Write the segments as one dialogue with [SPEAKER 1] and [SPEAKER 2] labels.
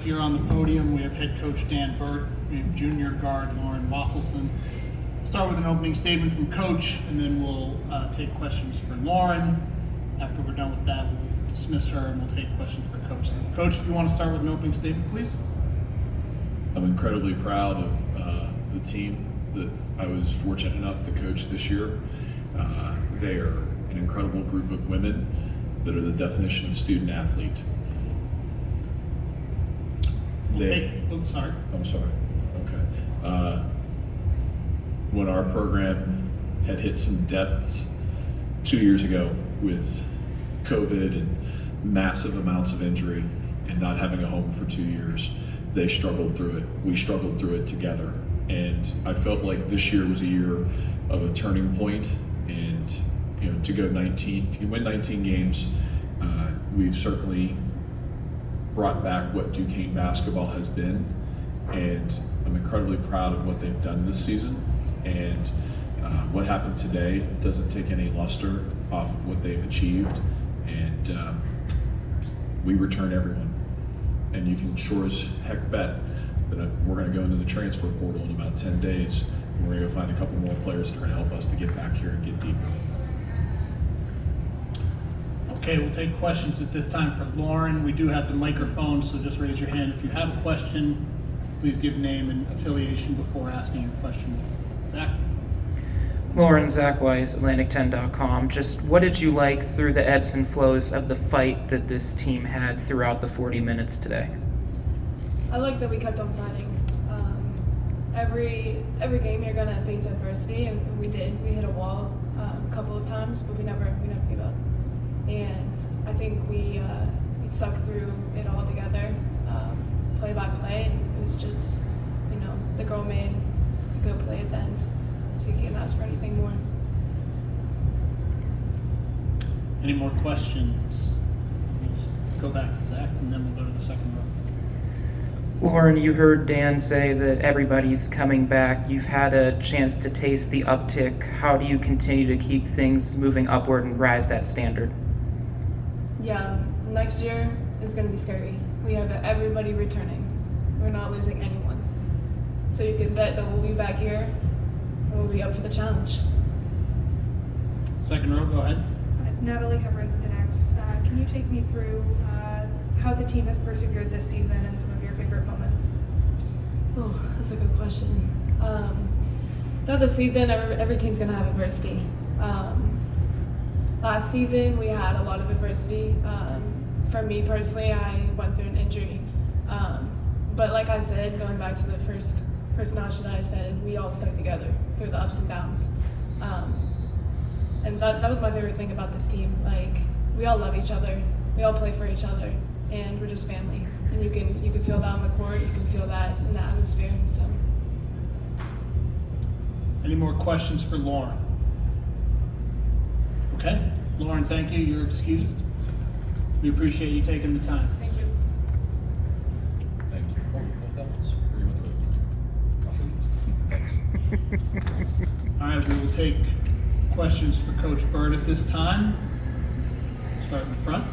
[SPEAKER 1] here on the podium. We have head coach Dan Burt, we have junior guard Lauren Wasylson. Start with an opening statement from Coach, and then we'll take questions for Lauren. After we're done with that, we'll dismiss her and we'll take questions for Coach. So, Coach, if you want to start with an opening statement, please.
[SPEAKER 2] I'm incredibly proud of the team that I was fortunate enough to coach this year. They are an incredible group of women that are the definition of student athlete.
[SPEAKER 1] I'm sorry.
[SPEAKER 2] Okay. When our program had hit some depths 2 years ago with COVID and massive amounts of injury and not having a home for 2 years, they struggled through it. We struggled through it together. And I felt like this year was a year of a turning point, and to win 19 games, we've certainly brought back what Duquesne basketball has been, and I'm incredibly proud of what they've done this season. And what happened today doesn't take any luster off of what they've achieved, and we return everyone. And you can sure as heck bet that we're going to go into the transfer portal in about 10 days, and we're going to go find a couple more players that are going to help us to get back here and get deeper.
[SPEAKER 1] Okay, we'll take questions at this time for Lauren. We do have the microphone, so just raise your hand if you have a question. Please give name and affiliation before asking your question. Zach?
[SPEAKER 3] Lauren, Zach Weiss, Atlantic10.com. Just what did you like through the ebbs and flows of the fight that this team had throughout the 40 minutes today?
[SPEAKER 4] I like that we kept on fighting. Every game you're gonna face adversity, and we did. We hit a wall a couple of times, but we never gave up. And I think we stuck through it all together, play by play, and it was just, the girl made a good play at the end, so you can't ask for anything more.
[SPEAKER 1] Any more questions? We'll go back to Zach, and then we'll go to the second row.
[SPEAKER 3] Lauren, you heard Dan say that everybody's coming back. You've had a chance to taste the uptick. How do you continue to keep things moving upward and rise that standard?
[SPEAKER 4] Yeah, next year is going to be scary. We have everybody returning. We're not losing anyone. So you can bet that we'll be back here and we'll be up for the challenge.
[SPEAKER 1] Second row, go ahead.
[SPEAKER 5] Natalie Hemrick with the Next. Can you take me through how the team has persevered this season and some of your favorite moments?
[SPEAKER 4] Oh, that's a good question. Throughout the season, every team's going to have adversity. Last season, we had a lot of adversity. For me personally, I went through an injury. But like I said, going back to the first notch that I said, we all stuck together through the ups and downs. And that was my favorite thing about this team. Like, we all love each other. We all play for each other. And we're just family. And you can feel that on the court. You can feel that in the atmosphere. So.
[SPEAKER 1] Any more questions for Lauren? Okay, Lauren, thank you. You're excused. We appreciate you taking the time.
[SPEAKER 4] Thank you.
[SPEAKER 2] Thank you. Oh, that was where you went through.
[SPEAKER 1] All right, we will take questions for Coach Burt at this time. Start in the front.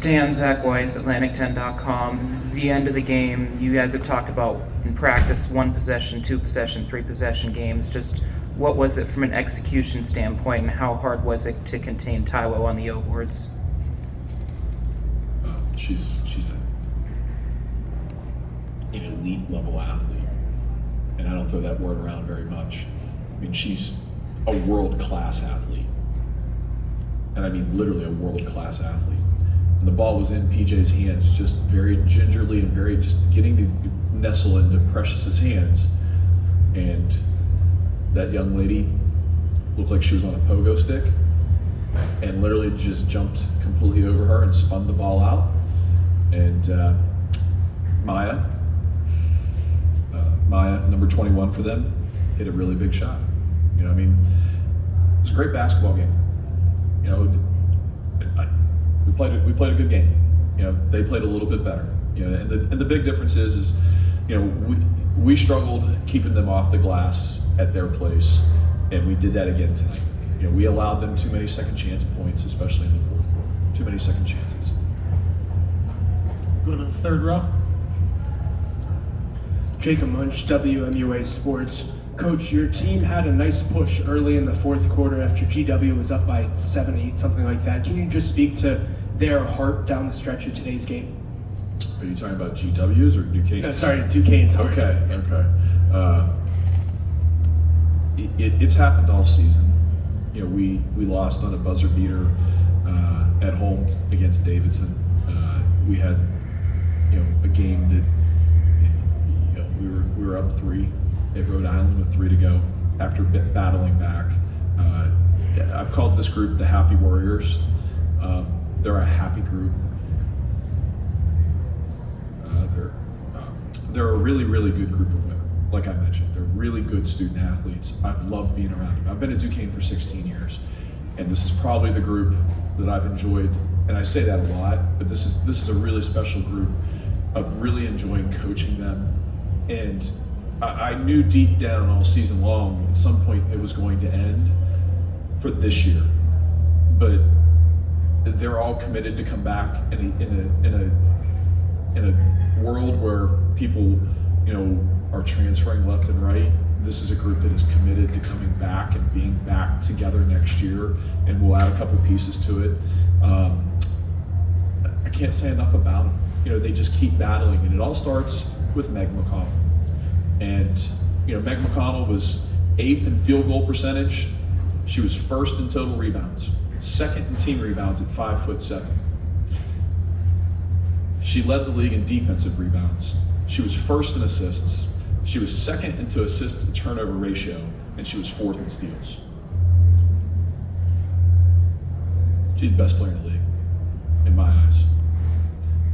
[SPEAKER 3] Dan, Zach Weiss, Atlantic10.com. The end of the game, you guys have talked about in practice 1 possession, 2 possession, 3 possession games. Just what was it from an execution standpoint, and how hard was it to contain Taiwo on the O boards?
[SPEAKER 2] She's an elite level athlete, and I don't throw that word around very much. I mean, she's a world-class athlete, and I mean literally a world-class athlete. And the ball was in PJ's hands, just very gingerly and very just getting to nestle into Precious's hands, and that young lady looked like she was on a pogo stick and literally just jumped completely over her and spun the ball out. And Maya, number 21 for them, hit a really big shot. It was a great basketball game. We played a good game. They played a little bit better. And the big difference is we struggled keeping them off the glass at their place, and we did that again tonight. We allowed them too many second chance points, especially in the fourth quarter. Too many second chances.
[SPEAKER 1] go to the third row.
[SPEAKER 6] Jacob Munch, WMUA Sports. Coach, your team had a nice push early in the fourth quarter after GW was up by 7-8, something like that. Can you just speak to their heart down the stretch of today's game?
[SPEAKER 2] Are you talking about GWs or Duquesne?
[SPEAKER 6] No, sorry, Duquesne's heart.
[SPEAKER 2] Okay. It's happened all season. You know, we lost on a buzzer beater at home against Davidson. We had, you know, a game that, you know, we were up 3 at Rhode Island with 3 to go after battling back. I've called this group the Happy Warriors. They're a happy group. They're a really, really good group of women. Like I mentioned, they're really good student athletes. I've loved being around them. I've been at Duquesne for 16 years, and this is probably the group that I've enjoyed. And I say that a lot, but this is a really special group of really enjoying coaching them. And I knew deep down all season long at some point it was going to end for this year, but they're all committed to come back in a world where people, you know, are transferring left and right. This is a group that is committed to coming back and being back together next year, and we'll add a couple pieces to it. I can't say enough about them. You know, they just keep battling, and it all starts with Meg McConnell. And, you know, Meg McConnell was 8th in field goal percentage. She was 1st in total rebounds, 2nd in team rebounds at 5'7". She led the league in defensive rebounds. She was 1st in assists. She was 2nd into assist to turnover ratio, and she was 4th in steals. She's the best player in the league, in my eyes.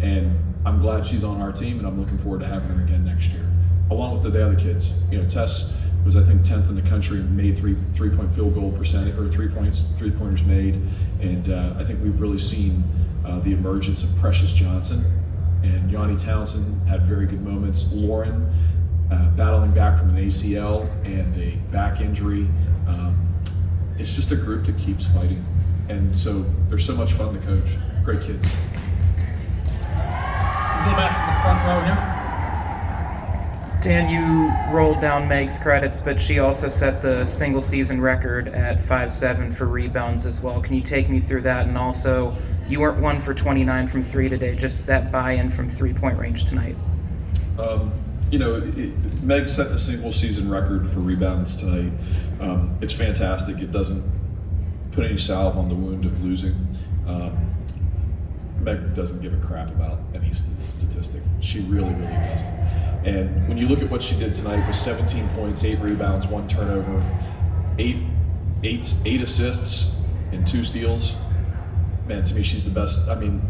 [SPEAKER 2] And I'm glad she's on our team, and I'm looking forward to having her again next year, along with the other kids. You know, Tess was, I think, 10th in the country and made three-point field goal percentage, or three-pointers made. And I think we've really seen the emergence of Precious Johnson. And Yanni Townsend had very good moments. Lauren, battling back from an ACL and a back injury. It's just a group that keeps fighting. And so they're so much fun to coach. Great kids.
[SPEAKER 1] Go back to the front row here.
[SPEAKER 3] Dan, you rolled down Meg's credits, but she also set the single season record at 5'7" for rebounds as well. Can you take me through that? And also, you weren't 1 for 29 from 3 today, just that buy-in from 3-point range tonight.
[SPEAKER 2] You know, Meg set the single season record for rebounds tonight. It's fantastic. It doesn't put any salve on the wound of losing. Meg doesn't give a crap about any statistic. She really, really doesn't. And when you look at what she did tonight with 17 points, 8 rebounds, 1 turnover, 8 assists, and 2 steals, man, to me, she's the best. I mean,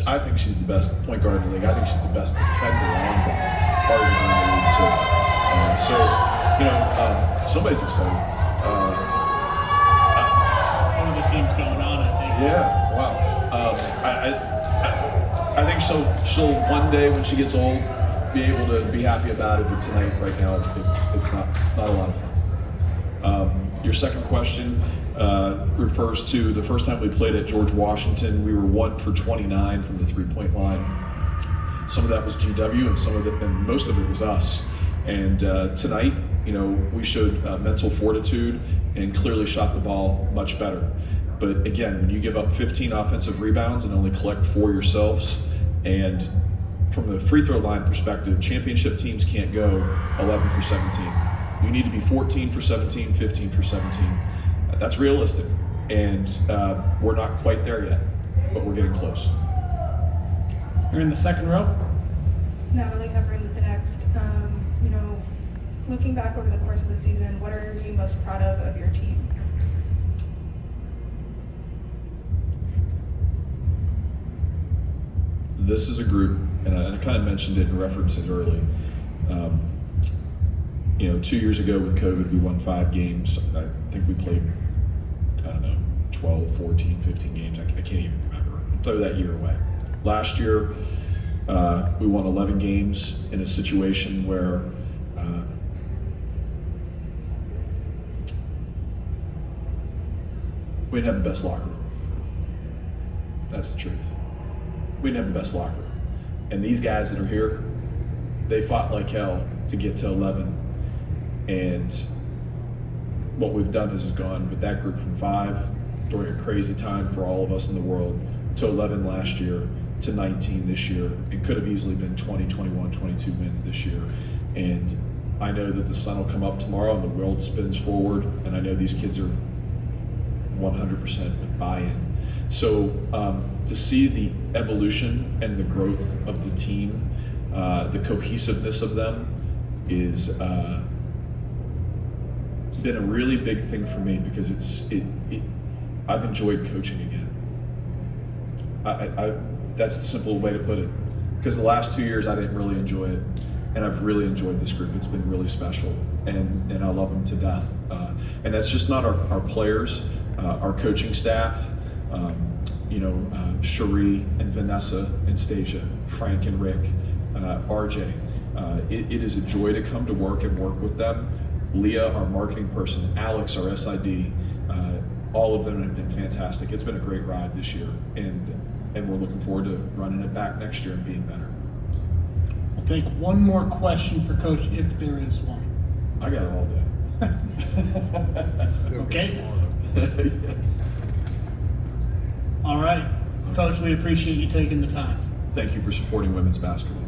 [SPEAKER 2] I think she's the best point guard in the league. I think she's the best defender on ball, arguably in the league too. So, you know, somebody's excited.
[SPEAKER 1] One of the teams going on, I think.
[SPEAKER 2] Yeah, wow. I think she'll one day when she gets old be able to be happy about it, but tonight, right now, it's not a lot of fun. Your second question refers to the first time we played at George Washington. We were 1 for 29 from the 3-point line. Some of that was GW, and most of it was us. And tonight, you know, we showed mental fortitude and clearly shot the ball much better. But again, when you give up 15 offensive rebounds and only collect 4 yourselves, and from the free throw line perspective, championship teams can't go 11 for 17. You need to be 14 for 17, 15 for 17. That's realistic. And we're not quite there yet, but we're getting close.
[SPEAKER 1] You're in the second row.
[SPEAKER 5] Natalie covering the Next. You know, looking back over the course of the season, what are you most proud of your team?
[SPEAKER 2] This is a group, and I kind of mentioned it and referenced it early. You know, 2 years ago with COVID, we won 5 games. I think we played, 12, 14, 15 games. I can't even remember. Throw that year away. Last year, we won 11 games in a situation where we didn't have the best locker room. That's the truth. We we didn't have the best locker room. And these guys that are here, they fought like hell to get to 11. And what we've done is gone with that group from 5 during a crazy time for all of us in the world to 11 last year to 19 this year, and could have easily been 20, 21, 22 wins this year. And I know that the sun will come up tomorrow and the world spins forward, and I know these kids are 100% with buy-in. So to see the evolution and the growth of the team, the cohesiveness of them is been a really big thing for me, because I've enjoyed coaching again. That's the simple way to put it, because the last 2 years I didn't really enjoy it, and I've really enjoyed this group. It's been really special, and I love them to death. And that's just not our players, our coaching staff, Cherie and Vanessa and Stasia, Frank and Rick, RJ. It is a joy to come to work and work with them. Leah, our marketing person, Alex, our SID, all of them have been fantastic. It's been a great ride this year, and we're looking forward to running it back next year and being better.
[SPEAKER 1] We'll take one more question for Coach, if there is one.
[SPEAKER 2] I got it all day.
[SPEAKER 1] Okay.
[SPEAKER 2] Yes.
[SPEAKER 1] All right. Coach, we appreciate you taking the time.
[SPEAKER 2] Thank you for supporting women's basketball.